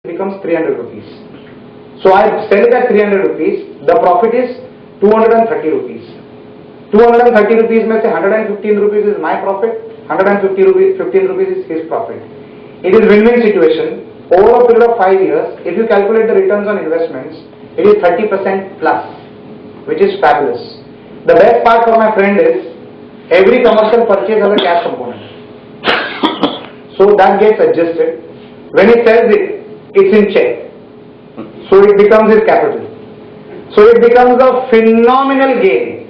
becomes 300 rupees. So I sell it at 300 rupees, the profit is 230 rupees. 230 rupees means 115 rupees is my profit, 150 rupees, 15 rupees is his profit. It is win-win situation. Over a period of 5 years, if you calculate the returns on investments, it is 30% plus, which is fabulous. The best part for my friend is, every commercial purchase has a cash component. So that gets adjusted. When he sells it, it's in check. So it becomes his capital. So it becomes a phenomenal gain.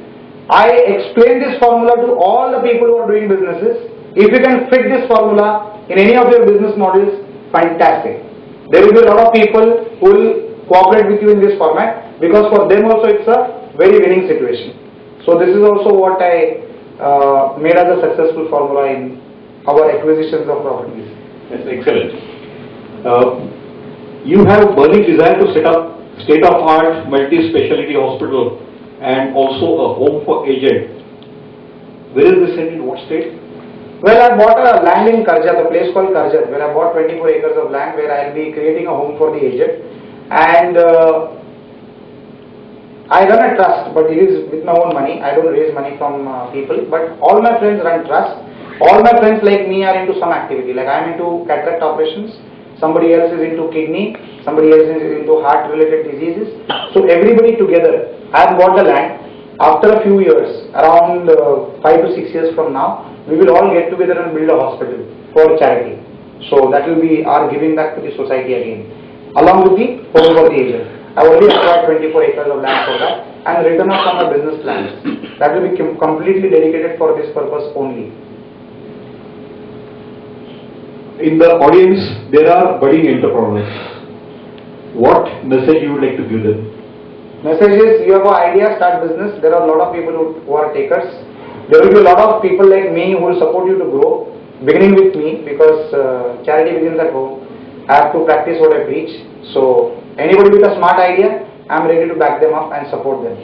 I explain this formula to all the people who are doing businesses. If you can fit this formula in any of your business models, fantastic. There will be a lot of people who will cooperate with you in this format, because for them also it's a very winning situation. So this is also what I made as a successful formula in our acquisitions of properties. That's excellent. You have burning desire to set up state-of-art multi-specialty hospital and also a home for aged. Where is this in what state? Well, I bought a land in Karjat, a place called Karjat, where I bought 24 acres of land where I will be creating a home for the aged. And I run a trust, but it is with my own money. I don't raise money from people, but all my friends run trust. All my friends like me are into some activity, like I am into cataract operations, somebody else is into kidney, somebody else is into heart related diseases. So everybody together, I have bought the land. After a few years, around 5 to 6 years from now, we will all get together and build a hospital for charity. So that will be our giving back to the society again, along with the home for the aged. I already acquired 24 acres of land for that and written up some of my business plans. That will be completely dedicated for this purpose only. In the audience, there are budding entrepreneurs. What message you would like to give them? Message is, you have an idea, start business. There are a lot of people who are takers. There will be a lot of people like me who will support you to grow, beginning with me, because charity begins at home. I have to practice what I preach. So anybody with a smart idea, I am ready to back them up and support them.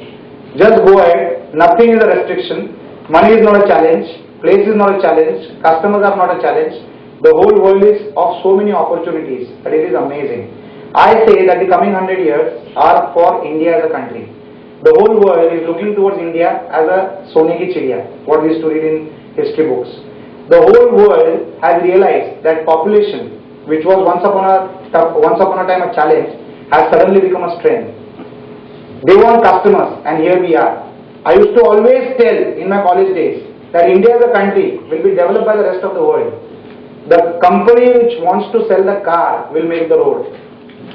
Just go ahead. Nothing is a restriction. Money is not a challenge. Place is not a challenge. Customers are not a challenge. The whole world is of so many opportunities that it is amazing. I say that the coming 100 years are for India as a country. The whole world is looking towards India as a Sone ki Chidiya, what we used to read in history books. The whole world has realized that population, which was once upon a time a challenge, has suddenly become a strength. They want customers, and here we are. I used to always tell in my college days that India as a country will be developed by the rest of the world. The company which wants to sell the car will make the road.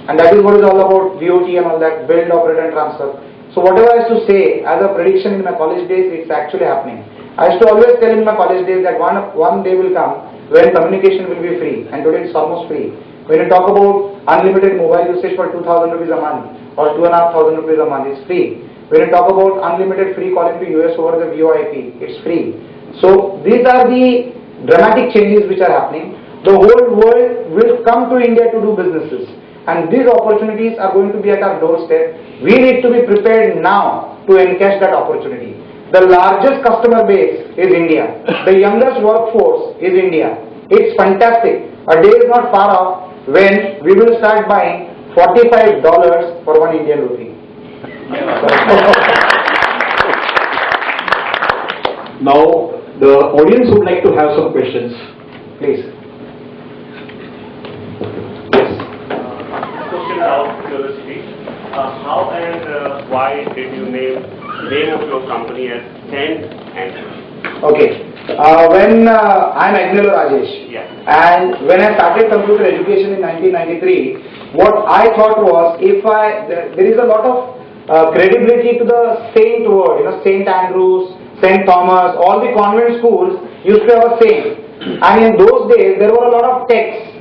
And that is what is all about BOT and all that, build, operate and transfer. So whatever I used to say as a prediction in my college days, it's actually happening. I used to always tell in my college days that one day will come when communication will be free, and today it's almost free. When you talk about unlimited mobile usage for 2,000 rupees a month or 2,500 rupees a month, it's free. When you talk about unlimited free calling to US over the VoIP, it's free. So these are the dramatic changes which are happening. The whole world will come to India to do businesses, and these opportunities are going to be at our doorstep. We need to be prepared now to encash that opportunity. The largest customer base is India. The youngest workforce is India. It's fantastic. A day is not far off when we will start buying $45 for 1 Indian rupee. Now, the audience would like to have some questions. Please. Question out of curiosity. How and why did you name of your company as St. Angelo? Okay. When I'm Agnelorajesh, Yeah. and when I started computer education in 1993, what I thought was, there is a lot of credibility to the saint word, St. Andrews, St. Thomas, all the convent schools used to have a saint. And in those days, there were a lot of texts.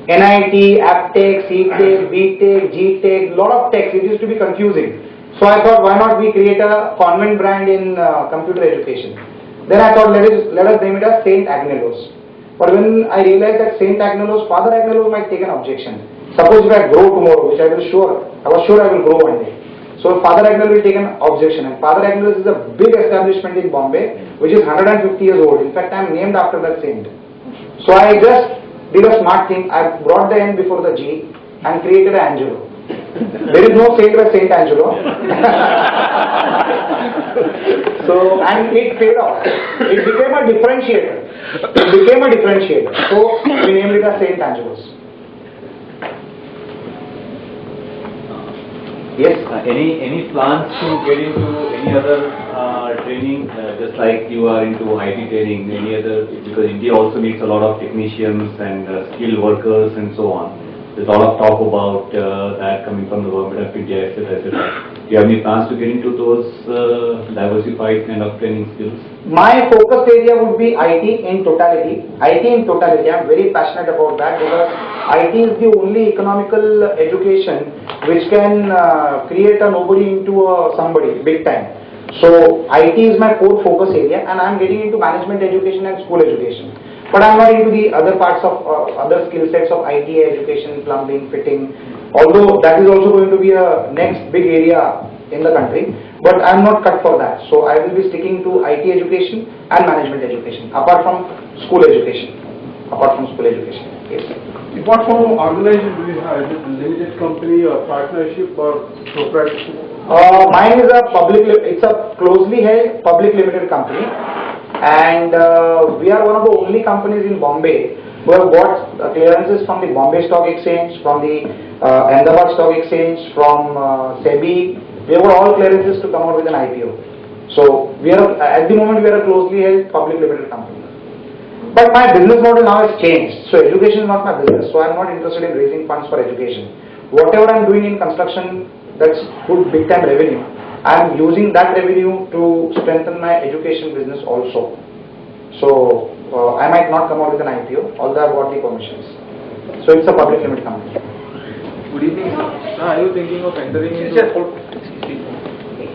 NIT, AppTech, CTech, BTech, GTech, lot of texts. It used to be confusing. So I thought, why not we create a convent brand in computer education? Then I thought, let us name it as St. Agnelos. But when I realized that St. Agnelos, Father Agnelos might take an objection. Suppose if I grow tomorrow, which I was sure I will grow one day. So Father Agnelos will take an objection, and Father Agnelos is a big establishment in Bombay, which is 150 years old. In fact, I am named after that saint. So I just did a smart thing. I brought the N before the G, and created an Angelo. There is no saint like Saint Angelo. So, and it paid off. It became a differentiator. So, we named it as Saint Angelo's. Yes? Any plans to get into any other training, just like you are into IT training, any other, because India also needs a lot of technicians and skilled workers and so on. There's a lot of talk about that coming from the government of India, etc., etc. Do you have any plans to get into those diversified kind of training skills? My focus area would be IT in totality. IT in totality, I'm very passionate about that because IT is the only economical education which can create a nobody into a somebody big time. So IT is my core focus area, and I'm getting into management education and school education. But I'm not into the other parts of other skill sets of IT education, plumbing, fitting. Although that is also going to be a next big area in the country, but I'm not cut for that. So I will be sticking to IT education and management education, apart from school education. Yes. What form of organization do you have? Is it a limited company or partnership or proprietorship? Mine is it's a closely held public limited company, and we are one of the only companies in Bombay who have got clearances from the Bombay Stock Exchange, from the Ahmedabad Stock Exchange, from SEBI. We have got all clearances to come out with an IPO. So we are at the moment we are a closely held public limited company. But my business model now has changed. So education is not my business. So I am not interested in raising funds for education. Whatever I am doing in construction, that's good big time revenue. I am using that revenue to strengthen my education business also. So I might not come out with an IPO, although I have got the permissions. So it's a public limited company. Good evening, sir. Are you thinking of entering into...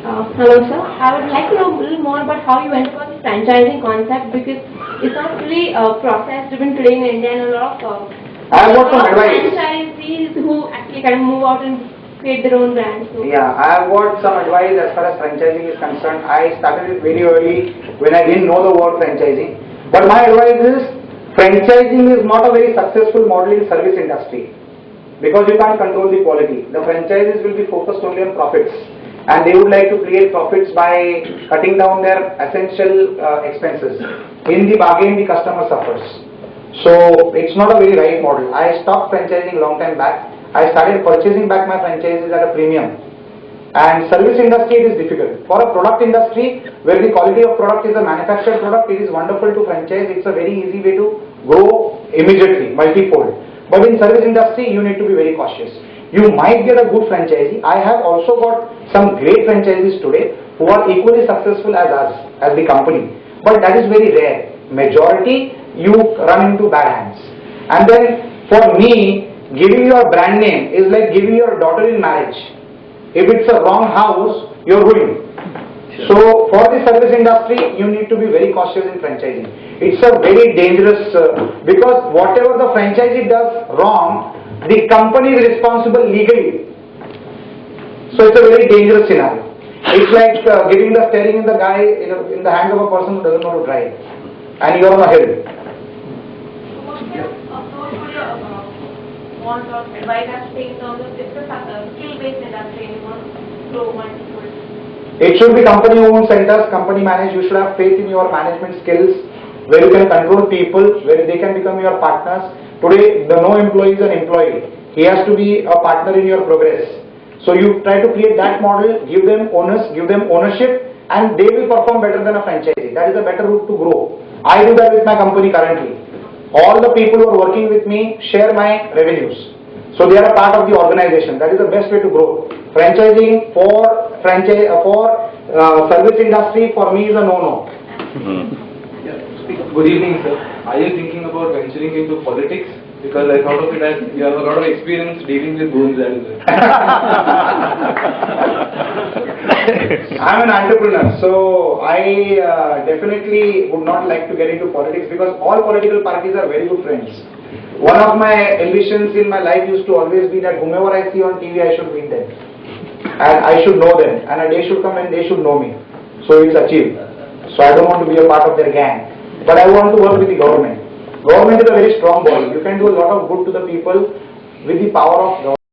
Hello sir, I would like to know a little more about how you went about the franchising concept, because it's not really process driven today in India, and a lot of I have got some advice. franchisees who actually kind of move out and create their own brand. So. Yeah, I have got some advice as far as franchising is concerned. I started it very early when I didn't know the word franchising. But my advice is, franchising is not a very successful model in service industry because you can't control the quality. The franchises will be focused only on profits, and they would like to create profits by cutting down their essential expenses. In the bargain, the customer suffers. So it's not a very right model. I stopped franchising long time back. I started purchasing back my franchises at a premium. And service industry, it is difficult. For a product industry where the quality of product is a manufactured product, it is wonderful to franchise. It's a very easy way to grow immediately, multifold. But in service industry, you need to be very cautious. You might get a good franchisee. I have also got some great franchisees today who are equally successful as us, as the company. But that is very rare. Majority, you run into bad hands. And then for me, giving your brand name is like giving your daughter in marriage. If it's a wrong house, you're ruined. So for the service industry, you need to be very cautious in franchising. It's a very dangerous, because whatever the franchisee does wrong, the company is responsible legally. So it's a very dangerous scenario. It's like giving the steering in the hands of a person who doesn't know to drive, and you're on a hill. What kind of approach would you want or advise us to take in terms of it's a skill-based industry and you want to grow multiple? It should be company-owned centers, company-managed. You should have faith in your management skills, where you can control people, where they can become your partners. Today, the no employee is an employee. He has to be a partner in your progress. So you try to create that model, give them ownership, and they will perform better than a franchisee. That is a better route to grow. I do that with my company currently. All the people who are working with me share my revenues. So they are a part of the organization. That is the best way to grow. Franchising for service industry for me is a no-no. Good evening, sir. Are you thinking about venturing into politics? Because I thought of it as you have a lot of experience dealing with goons as well. I'm an entrepreneur, so I definitely would not like to get into politics because all political parties are very good friends. One of my ambitions in my life used to always be that whomever I see on TV, I should meet them. And I should know them. And a day should come and they should know me. So it's achieved. So I don't want to be a part of their gang. But I want to work with the government. Government is a very strong body. You can do a lot of good to the people with the power of government.